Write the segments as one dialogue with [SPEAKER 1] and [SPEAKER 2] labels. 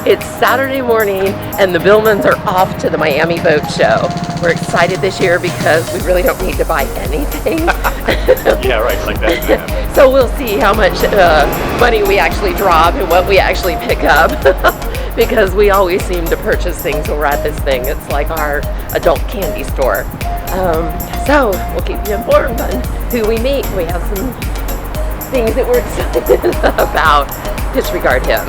[SPEAKER 1] It's Saturday morning and the Billmans are off to the Miami Boat Show. We're excited this year because we really don't need to buy anything.
[SPEAKER 2] Yeah, right, like that. Yeah.
[SPEAKER 1] So we'll see how much money we actually drop and what we actually pick up. Because we always seem to purchase things when we're at this thing. It's like our adult candy store. So we'll keep you informed on who we meet. We have some things that we're excited about. Disregard him.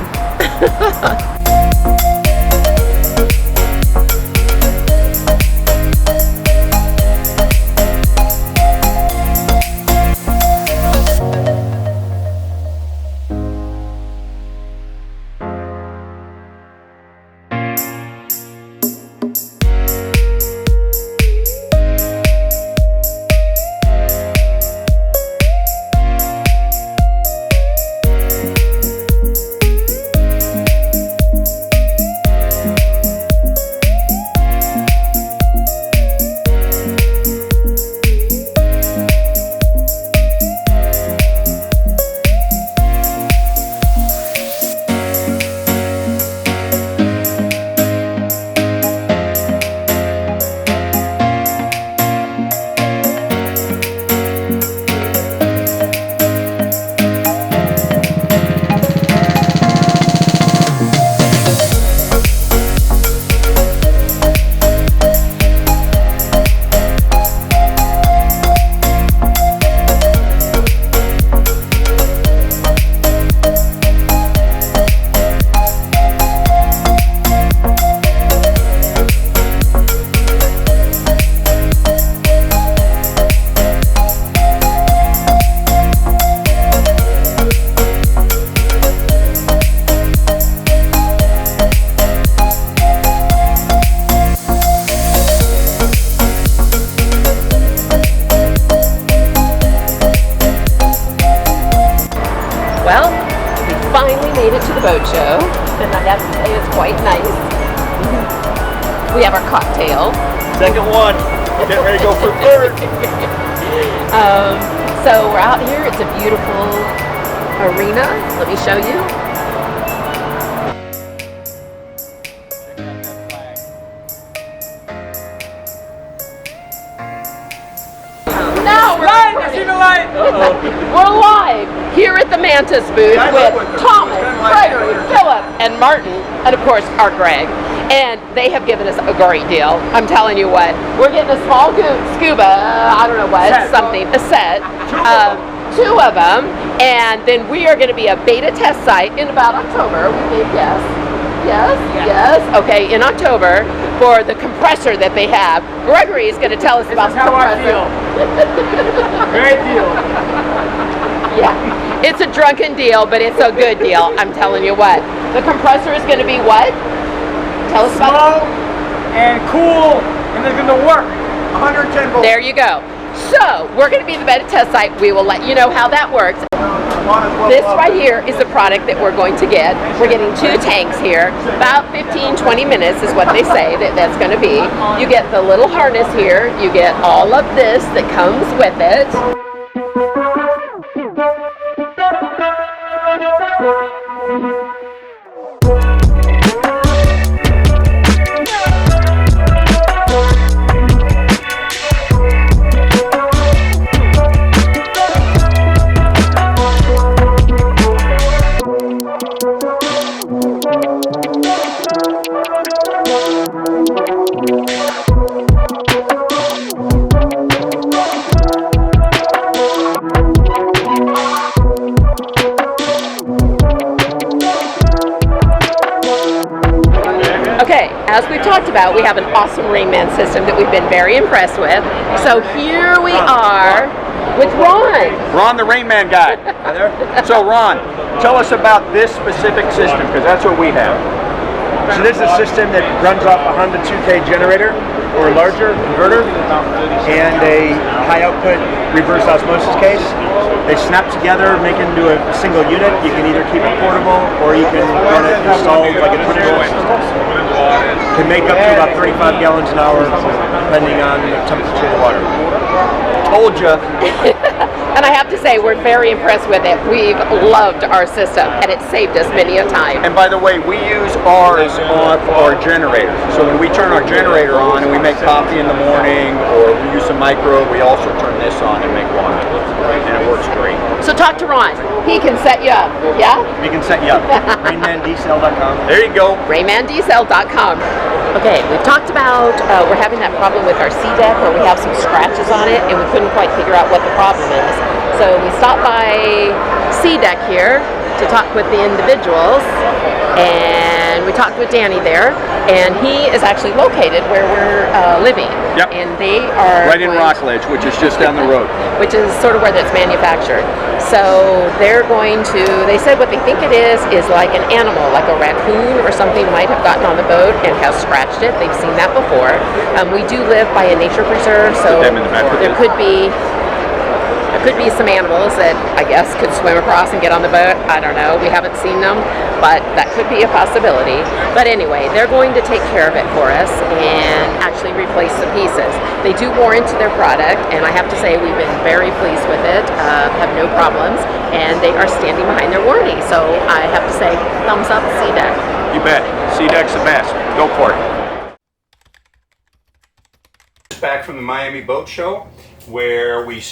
[SPEAKER 1] Well, we finally made it to the boat show, and I have to say it's quite nice. We have our cocktail.
[SPEAKER 2] Second one. Get ready to go for third.
[SPEAKER 1] So we're out here. It's a beautiful arena. Let me show you. Now we're live. We're live here at the Mantus booth with Thomas, Gregory, Philip, and Martin, and of course our Greg. And they have given us a great deal. I'm telling you what, we're getting a small Scuba, I don't know what, something, a set, two of them, and then we are going to be a beta test site in about October. We may guess. Yes. Okay, in October for the compressor that they have. Gregory is going to tell us about the compressor.
[SPEAKER 2] Great deal.
[SPEAKER 1] Yeah, it's a drunken deal, but it's a good deal. I'm telling you what. The compressor is going to be what? Tell us about it.
[SPEAKER 3] Slow and cool, and it's going to work. 110 volts.
[SPEAKER 1] There you go. So we're going to be the beta test site. We will let you know how that works. This right here is the product that we're going to get. We're getting 2 tanks here. About 15-20 minutes is what they say that's going to be. You get the little harness here. You get all of this that comes with it. Okay, as we've talked about, we have an awesome Rainman system that we've been very impressed with. So here we are with Ron.
[SPEAKER 2] Ron, the Rainman guy. So Ron, tell us about this specific system, because that's what we have.
[SPEAKER 3] So this is a system that runs off a Honda 2K generator or larger converter and a high output reverse osmosis case. They snap together, make it into a single unit. You can either keep it portable or you can run it installed like a 20-volt system. Can make up to about 35 gallons an hour depending on the temperature of the water.
[SPEAKER 2] Told ya.
[SPEAKER 1] And I have to say, we're very impressed with it. We've loved our system, and it saved us many a time.
[SPEAKER 2] And by the way, we use ours on our generator. So when we turn our generator on and we make coffee in the morning, or we use a micro, we also turn this on and make water. And it works great.
[SPEAKER 1] So talk to Ron. He can set you up, yeah?
[SPEAKER 3] We can set you up. RainmanDSL.com.
[SPEAKER 2] There you go.
[SPEAKER 1] RainmanDSL.com. Okay, we've talked about we're having that problem with our sea deck where we have some scratches on it and we couldn't quite figure out what the problem is. So we stopped by sea deck here to talk with the individuals, and we talked with Danny there, and he is actually located where we're living.
[SPEAKER 2] Yep.
[SPEAKER 1] And they are
[SPEAKER 2] right in Rockledge, which is just down the road.
[SPEAKER 1] Which is sort of where that's manufactured. So they're going to, they said what they think it is like an animal, like a raccoon or something might have gotten on the boat and has scratched it. They've seen that before. We do live by a nature preserve, so there could be some animals that I guess could swim across and get on the boat. I don't know. We haven't seen them, but that could be a possibility. But anyway, they're going to take care of it for us and actually replace the pieces. They do warranty their product, and I have to say we've been very pleased with it. Have no problems, and they are standing behind their warranty. So I have to say, thumbs up, SeaDeck.
[SPEAKER 2] You bet. SeaDeck's the best. Go for it. Back from the Miami Boat Show, where we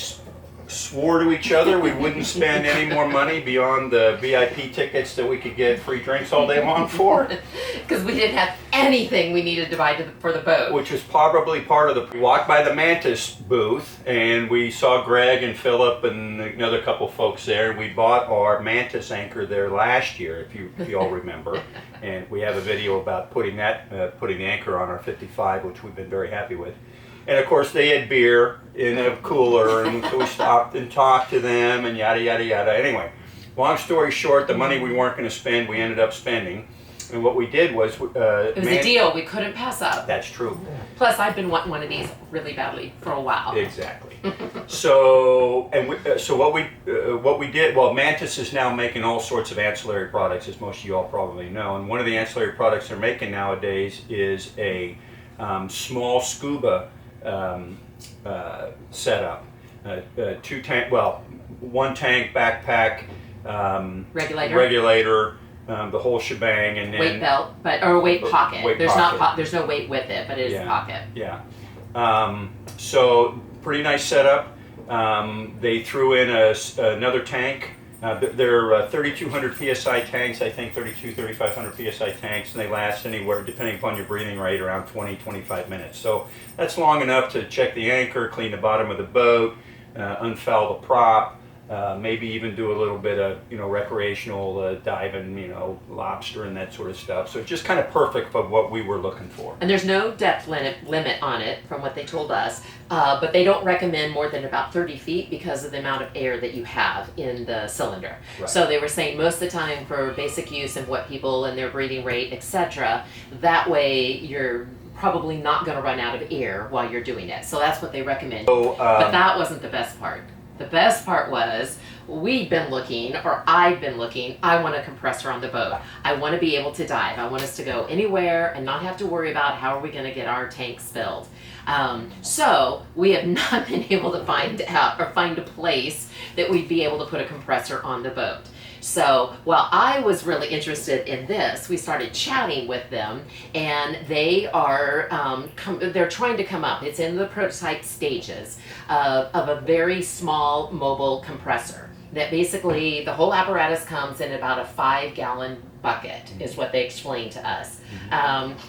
[SPEAKER 2] swore to each other we wouldn't spend any more money beyond the VIP tickets that we could get free drinks all day long for.
[SPEAKER 1] Because we didn't have anything we needed to buy for the boat.
[SPEAKER 2] Which was probably part of the... We walked by the Mantus booth and we saw Greg and Philip and another couple folks there. And we bought our Mantus anchor there last year, if you all remember. And we have a video about putting the anchor on our 55, which we've been very happy with. And of course they had beer in a cooler, and so we stopped and talked to them and yada yada yada. Anyway, long story short, the money we weren't going to spend, we ended up spending. And what we did was...
[SPEAKER 1] it was a deal we couldn't pass up.
[SPEAKER 2] That's true.
[SPEAKER 1] Plus, I've been wanting one of these really badly for a while.
[SPEAKER 2] Exactly. So what we did, well, Mantus is now making all sorts of ancillary products, as most of you all probably know. And one of the ancillary products they're making nowadays is a small Scuba setup, one tank, backpack, regulator, the whole shebang, and then
[SPEAKER 1] weight belt, or weight pocket. There's no weight with it, but it is pocket.
[SPEAKER 2] Yeah. So pretty nice setup. They threw in another tank. They're 3,200 psi tanks, I think 3,500 psi tanks, and they last anywhere, depending upon your breathing rate, around 20-25 minutes. So that's long enough to check the anchor, clean the bottom of the boat, unfoul the prop, maybe even do a little bit of recreational diving, lobster and that sort of stuff. So it's just kind of perfect for what we were looking for.
[SPEAKER 1] And there's no depth limit on it, from what they told us, but they don't recommend more than about 30 feet because of the amount of air that you have in the cylinder. Right. So they were saying most of the time for basic use and what people and their breathing rate, etc., that way you're probably not going to run out of air while you're doing it. So that's what they recommend. So, but that wasn't the best part. The best part was I've been looking, I want a compressor on the boat. I want to be able to dive. I want us to go anywhere and not have to worry about how are we going to get our tanks filled. So we have not been able to find a place that we'd be able to put a compressor on the boat. So while I was really interested in this, we started chatting with them, and they are they're trying to come up. It's in the prototype stages of a very small mobile compressor that basically the whole apparatus comes in about a 5-gallon bucket, is what they explained to us.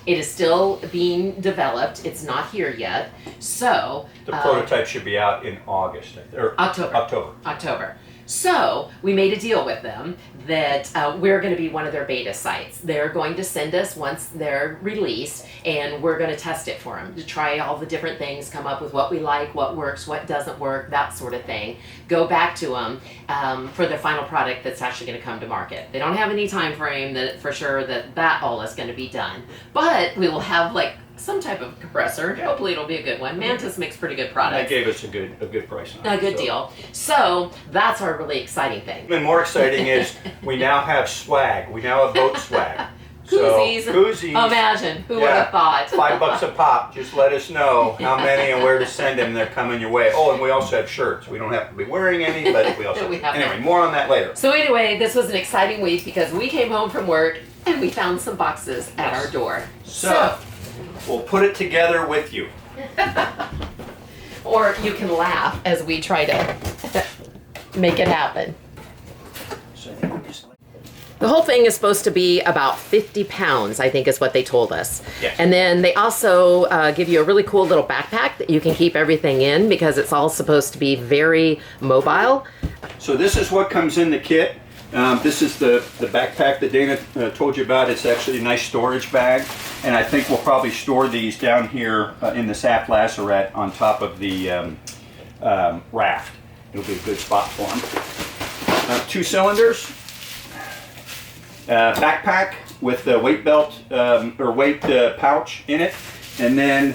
[SPEAKER 1] It is still being developed. It's not here yet. So
[SPEAKER 2] the prototype should be out in August or
[SPEAKER 1] October. So we made a deal with them that we're going to be one of their beta sites. They're going to send us once they're released, and we're going to test it for them to try all the different things, come up with what we like, what works, what doesn't work, that sort of thing. Go back to them for the final product that's actually going to come to market. They don't have any time frame that for sure that all is going to be done, but we will have some type of compressor. Hopefully it'll be a good one. Mantus makes pretty good products.
[SPEAKER 2] They gave us a good price on it.
[SPEAKER 1] A good deal. So that's our really exciting thing.
[SPEAKER 2] Even more exciting is we now have swag. We now have boat swag.
[SPEAKER 1] Koozies.
[SPEAKER 2] So, koozies.
[SPEAKER 1] Imagine, who would have thought?
[SPEAKER 2] $5 a pop. Just let us know how many and where to send them. They're coming your way. Oh, and we also have shirts. We don't have to be wearing any, but we also anyway, more on that later.
[SPEAKER 1] So anyway, this was an exciting week because we came home from work and we found some boxes at our door.
[SPEAKER 2] So we'll put it together with you.
[SPEAKER 1] Or you can laugh as we try to make it happen.
[SPEAKER 2] So I think we just
[SPEAKER 1] The whole thing is supposed to be about 50 pounds, I think is what they told us.
[SPEAKER 2] Yes.
[SPEAKER 1] And then they also give you a really cool little backpack that you can keep everything in because it's all supposed to be very mobile.
[SPEAKER 2] So this is what comes in the kit. This is the backpack that Dana told you about. It's actually a nice storage bag. And I think we'll probably store these down here in the SAP lazarette on top of the raft. It'll be a good spot for them. 2 cylinders. Backpack with the weight belt or weight pouch in it, and then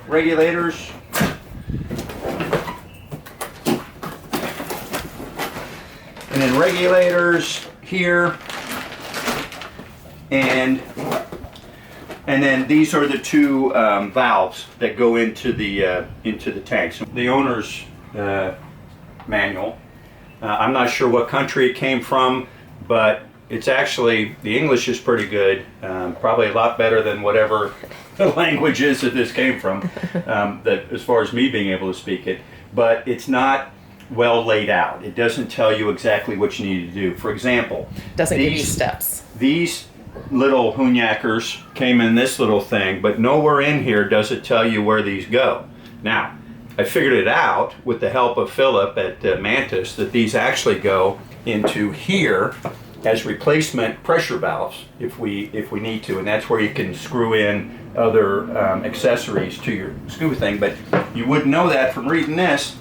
[SPEAKER 2] regulators, and then regulators here, and then these are the 2 valves that go into the tanks. The owner's manual. I'm not sure what country it came from, but it's actually, the English is pretty good, probably a lot better than whatever the language is that this came from, that as far as me being able to speak it, but it's not well laid out. It doesn't tell you exactly what you need to do. For example,
[SPEAKER 1] Doesn't give you steps.
[SPEAKER 2] These little hunyackers came in this little thing, but nowhere in here does it tell you where these go. Now, I figured it out with the help of Philip at Mantus that these actually go into here as replacement pressure valves if we need to, and that's where you can screw in other accessories to your scuba thing, but you wouldn't know that from reading this.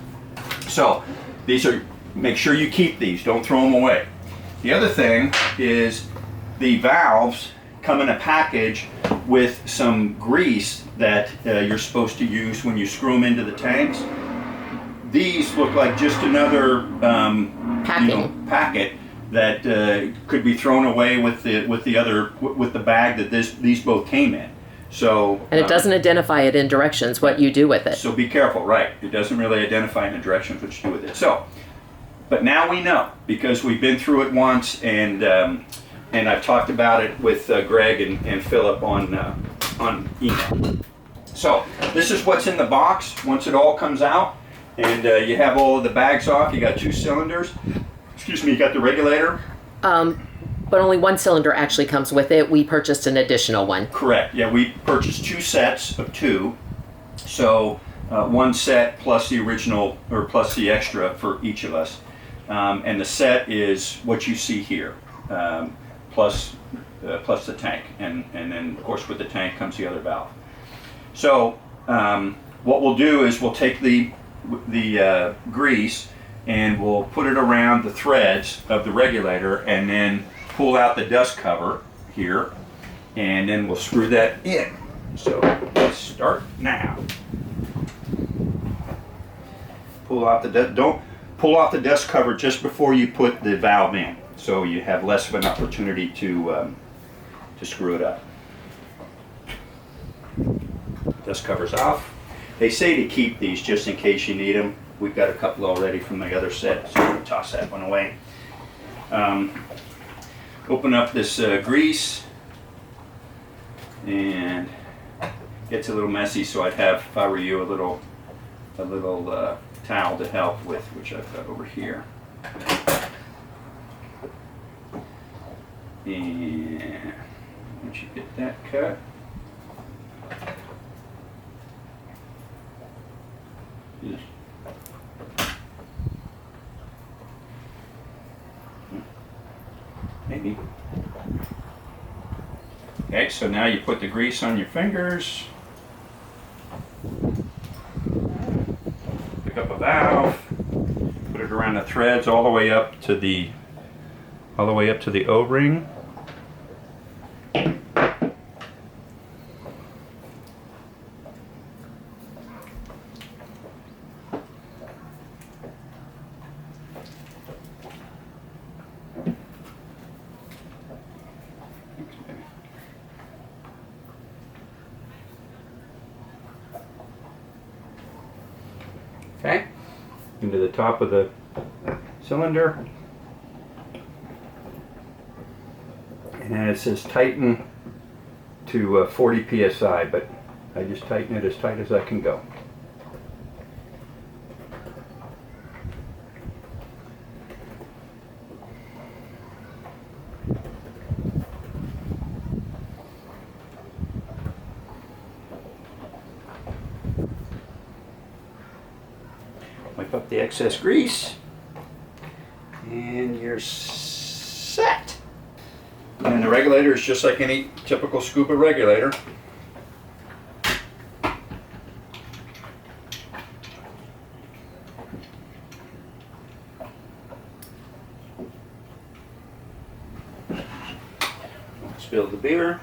[SPEAKER 2] So these are, make sure you keep these, don't throw them away. The other thing is the valves come in a package with some grease that you're supposed to use when you screw them into the tanks. These look like just another packet that could be thrown away with the bag that these both came in. So
[SPEAKER 1] And it doesn't identify it in directions what you do with it.
[SPEAKER 2] So be careful, right? It doesn't really identify in the directions what you do with it. So, but now we know because we've been through it once, and I've talked about it with Greg and Philip on email. So this is what's in the box once it all comes out, and you have all of the bags off. You got 2 cylinders. Excuse me. You got the regulator.
[SPEAKER 1] But only 1 cylinder actually comes with it. We purchased an additional one.
[SPEAKER 2] Correct. Yeah, we purchased 2 sets of 2. So 1 set plus the original or plus the extra for each of us, and the set is what you see here. Plus the tank, and then of course with the tank comes the other valve. So what we'll do is we'll take the grease and we'll put it around the threads of the regulator, and then pull out the dust cover here, and then we'll screw that in. So let's start now. Pull out don't pull off the dust cover just before you put the valve in, so you have less of an opportunity to screw it up. Dust cover's off. They say to keep these just in case you need them. We've got a couple already from the other set, so we'll toss that one away. Open up this grease, and gets a little messy, so I'd have, if I were you, a little towel to help with, which I've got over here. And once you get that cut, just maybe. Okay, so now you put the grease on your fingers. Pick up a valve, put it around the threads all the way up to the O-ring. into the top of the cylinder. And then it says tighten to 40 psi, but I just tighten it as tight as I can go. Wipe up the excess grease, and you're set. And the regulator is just like any typical Scuba regulator. Spill the beer.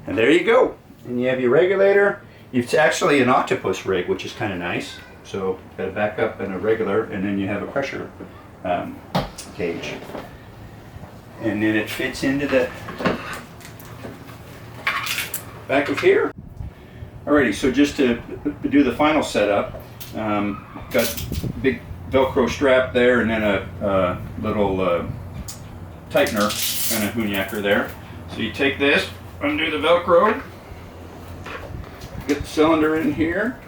[SPEAKER 2] And there you go. And you have your regulator. It's actually an octopus rig, which is kind of nice. So got a backup and a regular, and then you have a pressure gauge. And then it fits into the back of here. Alrighty, so just to do the final setup, got a big Velcro strap there, and then a little tightener, kind of hoonyacker there. So you take this, undo the Velcro, get the cylinder in here,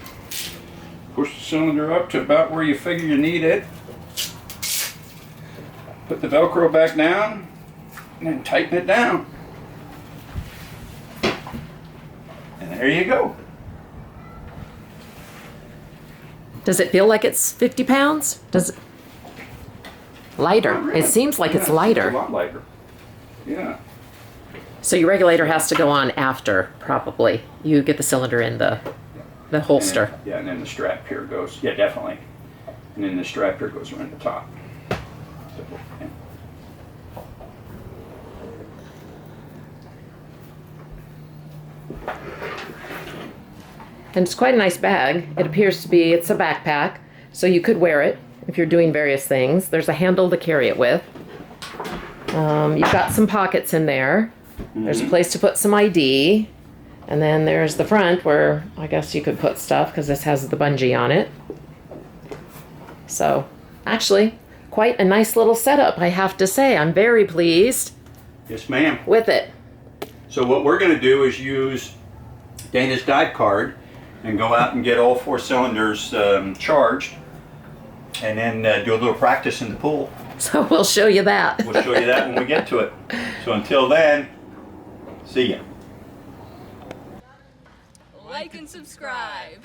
[SPEAKER 2] push the cylinder up to about where you figure you need it, put the Velcro back down, and then tighten it down. And there you go.
[SPEAKER 1] Does it feel like it's 50 pounds? Does it? Lighter. It seems like it's lighter.
[SPEAKER 2] It's a lot lighter. Yeah.
[SPEAKER 1] So your regulator has to go on after, probably. You get the cylinder in the holster.
[SPEAKER 2] And then, yeah, and then the strap here goes, yeah, definitely. And then the strap here goes around the top. So, yeah.
[SPEAKER 1] And it's quite a nice bag. It appears to be, it's a backpack, so you could wear it if you're doing various things. There's a handle to carry it with. You've got some pockets in there. There's a place to put some ID. And then there's the front where I guess you could put stuff because this has the bungee on it. So, actually, quite a nice little setup, I have to say. I'm very pleased.
[SPEAKER 2] Yes, ma'am.
[SPEAKER 1] With it.
[SPEAKER 2] So what we're going to do is use Dana's guide card and go out and get all 4 cylinders charged, and then do a little practice in the pool.
[SPEAKER 1] So we'll show you that.
[SPEAKER 2] We'll show you that when we get to it. So until then, see ya.
[SPEAKER 4] Like and subscribe.